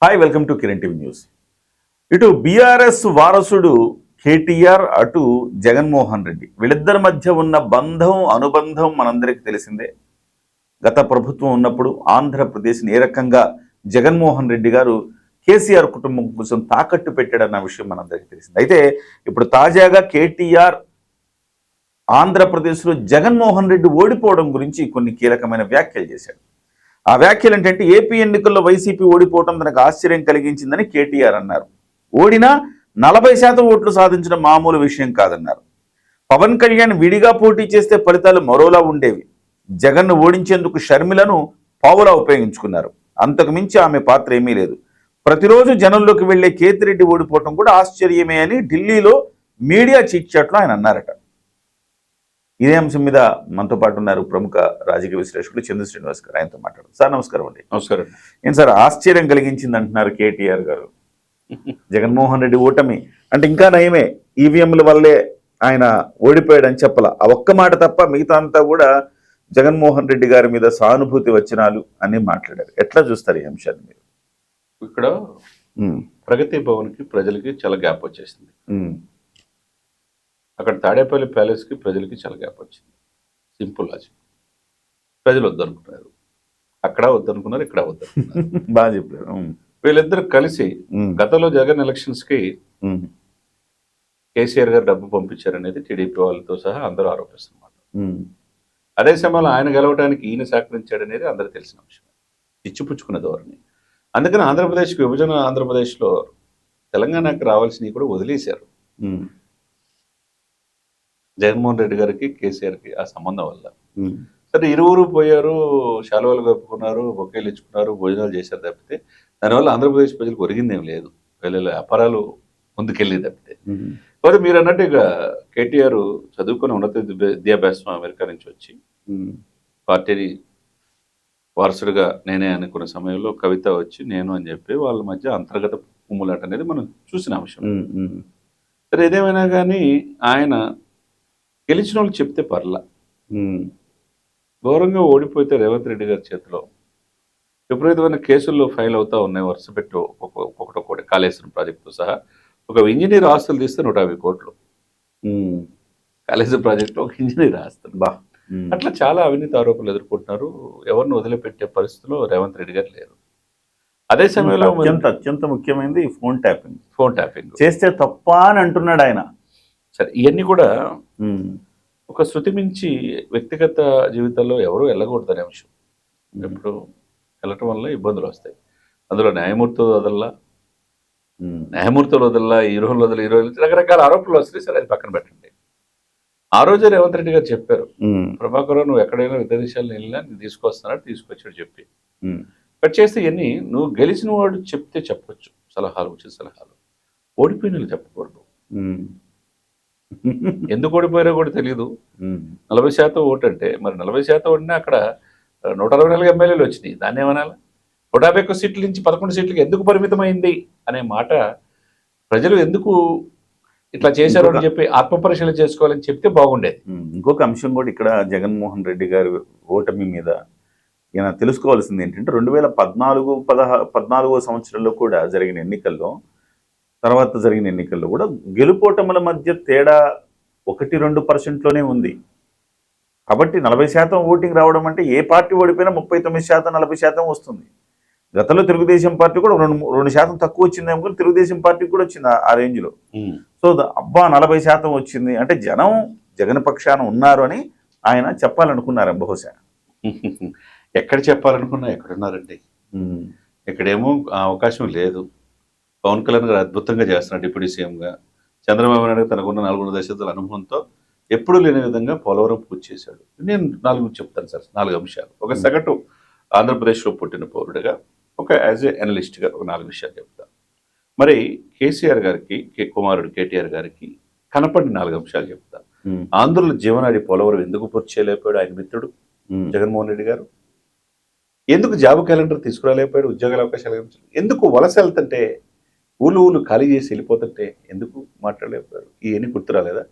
Hi, welcome to Kiran TV news. ఇటు BRS వారసుడు కేటీఆర్, అటు జగన్మోహన్ రెడ్డి, వీళ్ళిద్దరి మధ్య ఉన్న బంధం అనుబంధం మనందరికీ తెలిసిందే. గత ప్రభుత్వం ఉన్నప్పుడు ఆంధ్రప్రదేశ్ని ఏ రకంగా జగన్మోహన్ రెడ్డి గారు కేసీఆర్ కుటుంబం కోసం తాకట్టు పెట్టాడన్న విషయం మనందరికీ తెలిసింది. అయితే ఇప్పుడు తాజాగా కేటీఆర్ ఆంధ్రప్రదేశ్లో జగన్మోహన్ రెడ్డి ఓడిపోవడం గురించి కొన్ని కీలకమైన వ్యాఖ్యలు చేశాడు. ఆ వ్యాఖ్యలు ఏంటంటే, ఏపీ ఎన్నికల్లో వైసీపీ ఓడిపోవడం తనకు ఆశ్చర్యం కలిగించిందని కేటీఆర్ అన్నారు. ఓడినా 40% ఓట్లు సాధించడం మామూలు విషయం కాదన్నారు. పవన్ కళ్యాణ్ విడిగా పోటీ చేస్తే ఫలితాలు మరోలా ఉండేవి. జగన్ను ఓడించేందుకు షర్మిలను పావులా ఉపయోగించుకున్నారు. అంతకు మించి ఆమె పాత్ర ఏమీ లేదు. ప్రతిరోజు జనంలోకి వెళ్లే కేతిరెడ్డి ఓడిపోవడం కూడా ఆశ్చర్యమే అని ఢిల్లీలో మీడియా చిట్చాట్లో ఆయన అన్నారట. ఇదే అంశం మీద మనతో పాటు ఉన్నారు ప్రముఖ రాజకీయ విశ్లేషకుడు చంద్ర శ్రీనివాస్ గారు. ఆయనతో మాట్లాడు. సార్ నమస్కారం అండి. నమస్కారం. ఏం సార్, ఆశ్చర్యం కలిగించింది అంటున్నారు కేటీఆర్ గారు. జగన్మోహన్ రెడ్డి ఓటమి అంటే ఇంకా నయమే, ఈవీఎంల వల్లే ఆయన ఓడిపోయాడని చెప్పాల. ఆ ఒక్క మాట తప్ప మిగతా అంతా కూడా జగన్మోహన్ రెడ్డి గారి మీద సానుభూతి వచనాలు అని మాట్లాడారు. ఎట్లా చూస్తారు ఈ అంశాన్ని మీరు? ఇక్కడ ప్రగతి భవన్కి ప్రజలకి చాలా గ్యాప్ వచ్చేసింది. అక్కడ తాడేపల్లి ప్యాలెస్కి ప్రజలకి చాలా గ్యాప్ వచ్చింది. Simple logic. ప్రజలు వద్దనుకున్నారు, అక్కడ వద్దనుకున్నారు, ఇక్కడ వద్దనుకున్నారు. బాగా చెప్పారు. వీళ్ళిద్దరు కలిసి గతంలో జగన్ ఎలక్షన్స్కి కేసీఆర్ గారు డబ్బు పంపించారనేది టీడీపీ వాళ్ళతో సహా అందరూ ఆరోపిస్తున్నారు. అదే సమయంలో ఆయన గెలవడానికి ఈయన సహకరించాడనేది అందరూ తెలిసిన అంశం. ఇచ్చిపుచ్చుకున్న ధోరణి. అందుకని ఆంధ్రప్రదేశ్కి విభజన, ఆంధ్రప్రదేశ్లో తెలంగాణకి రావాల్సినవి కూడా వదిలేశారు జగన్మోహన్ రెడ్డి గారికి కేసీఆర్కి ఆ సంబంధం వల్ల. సరే, ఇరువురు పోయారు, శాలువాలు కప్పుకున్నారు, బొకేలు ఇచ్చుకున్నారు, భోజనాలు చేశారు తప్పితే దానివల్ల ఆంధ్రప్రదేశ్ ప్రజలకు ఒరిగిందేం లేదు. వీళ్ళ వ్యాపారాలు ముందుకెళ్ళి తప్పితే. కాకపోతే మీరు అన్నట్టు ఇక కేటీఆర్ చదువుకుని ఉన్నత విద్యాభ్యాసం అమెరికా నుంచి వచ్చి పార్టీని వారసుడిగా నేనే అనుకున్న సమయంలో కవిత వచ్చి నేను అని చెప్పి వాళ్ళ మధ్య అంతర్గత కుమ్ములాట అనేది మనం చూసిన అంశం. సరే, ఏదేమైనా కానీ ఆయన గెలిచిన వాళ్ళు చెప్తే పర్లా, ఘోరంగా ఓడిపోతే రేవంత్ రెడ్డి గారి చేతిలో విపరీతమైన కేసుల్లో ఫైల్ అవుతా ఉన్నాయి. వరుస పెట్టి ఒక్కొక్కటి కాళేశ్వరం ప్రాజెక్టుతో సహా. ఒక ఇంజనీర్ ఆస్తులు తీస్తే 150 కోట్లు. కాళేశ్వరం ప్రాజెక్టులో ఒక ఇంజనీర్ ఆస్తులు. అట్లా చాలా అవినీతి ఆరోపణలు ఎదుర్కొంటున్నారు. ఎవరిని వదిలిపెట్టే పరిస్థితిలో రేవంత్ రెడ్డి గారు లేరు. అదే సమయంలో అత్యంత ముఖ్యమైనది ఫోన్ ట్యాపింగ్ చేస్తే తప్ప అని అంటున్నాడు ఆయన. సరే, ఇవన్నీ కూడా ఒక శృతి మించి వ్యక్తిగత జీవితంలో ఎవరూ వెళ్ళకూడదనే అంశం. ఎప్పుడు వెళ్ళటం వల్ల ఇబ్బందులు వస్తాయి. అందులో న్యాయమూర్తులు వదల్లా, హీరోలు వదల, రకరకాల ఆరోపణలు వస్తాయి. సరే, అది పక్కన పెట్టండి. ఆ రోజే రేవంత్ రెడ్డి గారు చెప్పారు, ప్రభాకర్ నువ్వు ఎక్కడైనా వివిధ దేశాలను వెళ్ళినా నేను తీసుకొస్తున్నాడు, తీసుకొచ్చాడు చెప్పి. కట్ చేస్తే ఇవన్నీ నువ్వు గెలిచిన వాడు చెప్తే చెప్పొచ్చు, సలహాలు, ఉచిత సలహాలు. ఓడిపోయిన వాళ్ళు చెప్పకూడదు. ఎందుకు ఓడిపోయారో కూడా తెలియదు. 40% ఓటు అంటే మరి 40% ఓడినా అక్కడ 164 ఎమ్మెల్యేలు వచ్చినాయి. దాన్ని ఏమనాలి? 151 సీట్ల నుంచి 11 సీట్లకి ఎందుకు పరిమితమైంది అనే మాట ప్రజలు ఎందుకు ఇట్లా చేశారు అని చెప్పి ఆత్మపరిశీలన చేసుకోవాలని చెప్తే బాగుండేది. ఇంకొక అంశం కూడా ఇక్కడ జగన్మోహన్ రెడ్డి గారి ఓటమి మీద ఈయన తెలుసుకోవాల్సింది ఏంటంటే, 2014 సంవత్సరంలో కూడా జరిగిన ఎన్నికల్లో, తర్వాత జరిగిన ఎన్నికల్లో కూడా గెలుపోటముల మధ్య తేడా 1-2%లోనే ఉంది. కాబట్టి 40% ఓటింగ్ రావడం అంటే ఏ పార్టీ ఓడిపోయినా 39%, 40% వస్తుంది. గతంలో తెలుగుదేశం పార్టీ కూడా 2% తక్కువ వచ్చిందేమో, కానీ తెలుగుదేశం పార్టీకి కూడా వచ్చింది ఆ రేంజ్లో. సో అబ్బా 40% వచ్చింది అంటే జనం జగన్ పక్షాన ఉన్నారు అని ఆయన చెప్పాలనుకున్నారు బహుశా. ఎక్కడ చెప్పాలనుకున్నా ఎక్కడున్నారండి. ఇక్కడేమో అవకాశం లేదు. పవన్ కళ్యాణ్ గారు అద్భుతంగా చేస్తున్నాడు డిప్యూటీ సీఎంగా. చంద్రబాబు నాయుడు తనకున్న 4 దశాబ్దాల అనుభవంతో ఎప్పుడూ లేని విధంగా పోలవరం పూర్తి చేశాడు. నేను 4 చెప్తాను సార్, 4 అంశాలు. ఒక సగటు ఆంధ్రప్రదేశ్లో పుట్టిన పౌరుడిగా, ఒక యాజ్ ఏ అనలిస్ట్గా ఒక 4 విషయాలు చెప్తాను. మరి కేసీఆర్ గారికి, కుమారుడు కేటీఆర్ గారికి కనపడిన 4 అంశాలు చెప్తాను. ఆంధ్రుల జీవనాడి పోలవరం ఎందుకు పూర్తి చేయలేకపోయాడు ఆయన మిత్రుడు జగన్మోహన్ రెడ్డి గారు? ఎందుకు జాబ్ క్యాలెండర్ తీసుకురాలేకపోయాడు? ఉద్యోగాల అవకాశాలు ఎందుకు వలస వెళ్తుంటే ఊళ్ళు ఖాళీ చేసి వెళ్ళిపోతుంటే ఎందుకు మాట్లాడలేకపోయారు? ఇవన్నీ గుర్తు రాలేదా?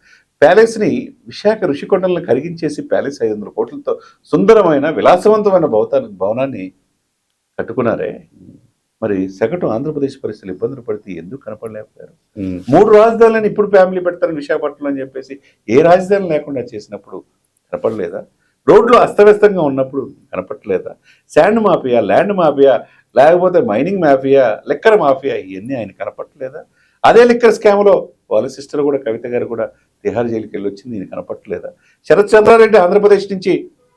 ప్యాలెస్ని విశాఖ ఋషికొండలను కరిగించేసి ప్యాలెస్ 500 కోట్లతో సుందరమైన విలాసవంతమైన భవనాన్ని కట్టుకున్నారే. మరి సగటు ఆంధ్రప్రదేశ్ పరిస్థితులు ఇబ్బందులు పడితే ఎందుకు కనపడలేకపోయారు? 3 రాజధానులను ఇప్పుడు ఫ్యామిలీ పెడతారు విశాఖపట్నం అని చెప్పేసి ఏ రాజధాని లేకుండా చేసినప్పుడు కనపడలేదా? రోడ్లు అస్తవ్యస్తంగా ఉన్నప్పుడు కనపడలేదా? శాండ్ మాఫియా, ల్యాండ్ మాఫియా, లేకపోతే మైనింగ్ మాఫియా, లిక్కర్ మాఫియా, ఇవన్నీ ఆయన కనపడలేదా? అదే లిక్కర్ స్కామ్లో వాళ్ళ సిస్టర్ కూడా, కవిత గారు కూడా తిహార్ జైలుకి వెళ్ళొచ్చింది, ఈయన కనపడలేదా? శరత్ చంద్రారెడ్డి ఆంధ్రప్రదేశ్ నుంచి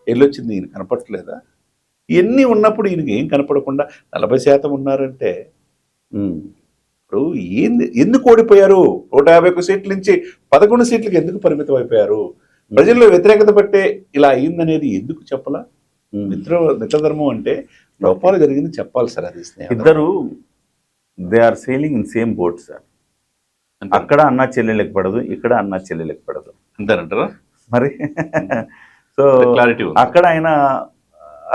వెళ్ళొచ్చింది, ఈయన కనపడలేదా? ఇవన్నీ ఉన్నప్పుడు ఈయనకి ఏం కనపడకుండా 40% ఉన్నారంటే ఇప్పుడు ఏంది, ఎందుకు ఓడిపోయారు? 151 సీట్ల నుంచి 11 సీట్లకి ఎందుకు పరిమితం అయిపోయారు? ప్రజల్లో వ్యతిరేకత పట్టే ఇలా అయిందనేది ఎందుకు చెప్పలా? మిత్రధర్మం అంటే లోపాలు జరిగింది చెప్పాలి సార్. అది స్నేహం. ఇద్దరు they are sailing in same boat sir. అక్కడ అన్న చెల్లెలకు పడదు, ఇక్కడ అన్న చెల్లెలకు పడదు, అంతేనంటారా? మరి సో క్లారిటీ అక్కడ ఆయన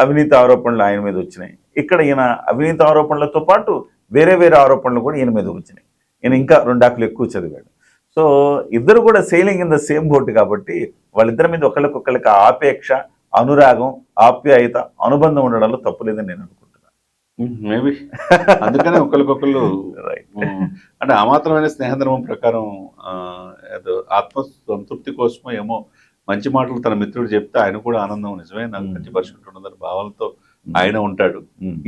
అవినీతి ఆరోపణలు ఆయన మీద వచ్చినాయి, ఇక్కడ ఈయన అవినీతి ఆరోపణలతో పాటు వేరే వేరే ఆరోపణలు కూడా ఈయన మీద వచ్చినాయి. ఈయన ఇంకా 2 ఆకులు ఎక్కువ చదివాడు. సో ఇద్దరు కూడా selling in the same boat కాబట్టి వాళ్ళిద్దరి మీద ఒకళ్ళకొకళ్ళకి ఆపేక్ష, అనురాగం, ఆప్యాయత, అనుబంధం ఉండడంలో తప్పు లేదని నేను అనుకుంటున్నాను. మేబీ అందుకనే ఒకరికొకళ్ళు అంటే ఆ మాత్రమైన స్నేహధర్మం ప్రకారం ఏదో ఆత్మ సంతృప్తి కోసమో ఏమో మంచి మాటలు తన మిత్రుడు చెప్తే ఆయన కూడా ఆనందం, నిజమే నాకు మంచి పరిస్థితి ఉండదని భావాలతో ఆయన ఉంటాడు,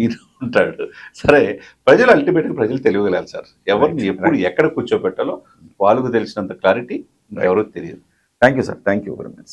ఈయన ఉంటాడు. సరే, ప్రజలు అల్టిమేట్గా ప్రజలు తెలియగలాలి సార్. ఎవరిని ఎప్పుడు ఎక్కడ కూర్చోబెట్టాలో వాళ్ళకు తెలిసినంత క్లారిటీ ఎవరికి తెలియదు. Thank you sir, thank you very much.